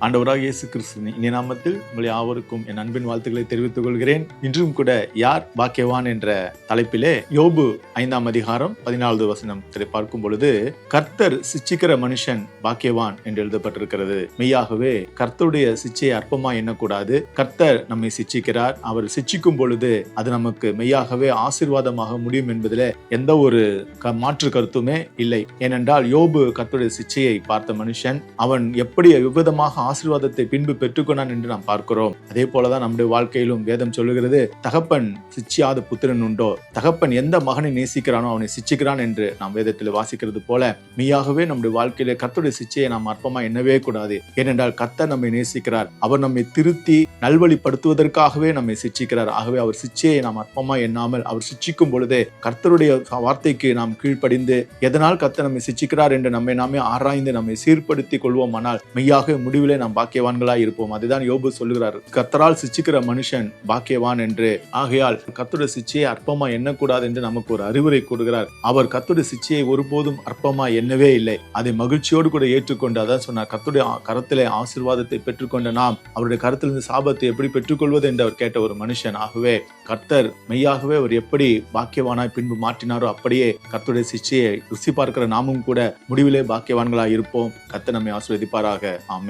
ஆண்டவராக இயேசு கிறிஸ்துவின் இனிய நாமத்தில் உங்கள் யாவருக்கும் என் அன்பின் வாழ்த்துக்களை தெரிவித்துக் கொள்கிறேன். இன்றும் கூட யார் பாக்கியவான் என்ற தலைப்பிலே யோபு 5ஆம் அதிகாரம் 14வது வசனம் பார்க்கும் பொழுது, கர்த்தர் சிட்சிக்கிற மனுஷன் பாக்கியவான் என்று எழுதப்பட்டிருக்கிறது. மெய்யாகவே கர்த்தருடைய சிச்சையை அற்பமா எண்ணக்கூடாது. கர்த்தர் நம்மை சிட்சிக்கிறார். அவர் சிட்சிக்கும் பொழுது அது நமக்கு மெய்யாகவே ஆசீர்வாதமாக முடியும் என்பதில் எந்த ஒரு மாற்று கருத்துமே இல்லை. ஏனென்றால் யோபு கர்த்தருடைய சிச்சையை பார்த்த மனுஷன். அவன் எப்படி விதமாக ஆசீர்வாதத்தை பின்பு பெற்றுக்கொண்டான் என்று நாம் பார்க்கிறோம். அதே போலதான் நம்முடைய வாழ்க்கையிலும் வேதம் சொல்லுகிறது, தகப்பன் சிச்சியாத புத்திரன் உண்டோ? தகப்பன் எந்த மகனை நேசிக்கிறானோ அவனை சிச்சிக்கிறான் என்று நாம் வேதத்தில் வாசிக்கிறது போல, மெய்யாகவே நம்முடைய வாழ்க்கையிலே கர்த்தருடைய சிச்சையை நாம் அற்பமா எண்ணவே கூடாது. ஏனென்றால் கர்த்தர் நம்மை நேசிக்கிறார். அவர் நம்மை திருத்தி நல்வழிப்படுத்துவதற்காகவே நம்மை சிச்சிக்கிறார். ஆகவே அவர் சிச்சையை நாம் அற்பமா எண்ணாமல், அவர் சிச்சிக்கும் பொழுதே கர்த்தருடைய வார்த்தைக்கு நாம் கீழ்ப்படிந்து, எதனால் கர்த்தர் நம்மை சிச்சிக்கிறார் என்று நம்மை நாமே ஆராய்ந்து நம்மை சீர்படுத்திக் கொள்வோமானால் மெய்யாக முடிவிலே நாம் பாக்கியவான்களாய் இருப்போம். அதுதான் யோபு சொல்லுகிறார், கர்த்தரால் சிச்சிக்கிற மனுஷன் பாக்கியவான் என்று. ஆகையால் கர்த்தருடைய சிச்சையை அற்பமா எண்ணக்கூடாது என்று நமக்கு ஒரு அறிவுரை கொடுக்கிறார். அவர் கர்த்தருடைய சிச்சையை ஒருபோதும் அற்பமா எண்ணவே இல்லை. அதை மகிழ்ச்சியோடு கூட ஏற்றுக்கொண்டு, அதான் சொன்னார், கர்த்தருடைய கரத்திலே ஆசீர்வாதத்தை பெற்றுக்கொண்ட நாம் அவருடைய கரத்திலிருந்து சாபத்தை எப்படி பெற்றுக்கொள்வது என்று அவர் கேட்ட ஒரு மனுஷன். ஆகவே கர்த்தர் மெய்யாகவே அவர் எப்படி பாக்கியவானாய் பின்பு மாற்றினாரோ அப்படியே கர்த்தருடைய சிச்சையை ருசி பார்க்கிற நாமும் கூட முடிவிலே பாக்கியவான்களாய் இருப்போம். கர்த்தர் நம்மை ஆசீர்வதிப்பாராக. ஆமென்.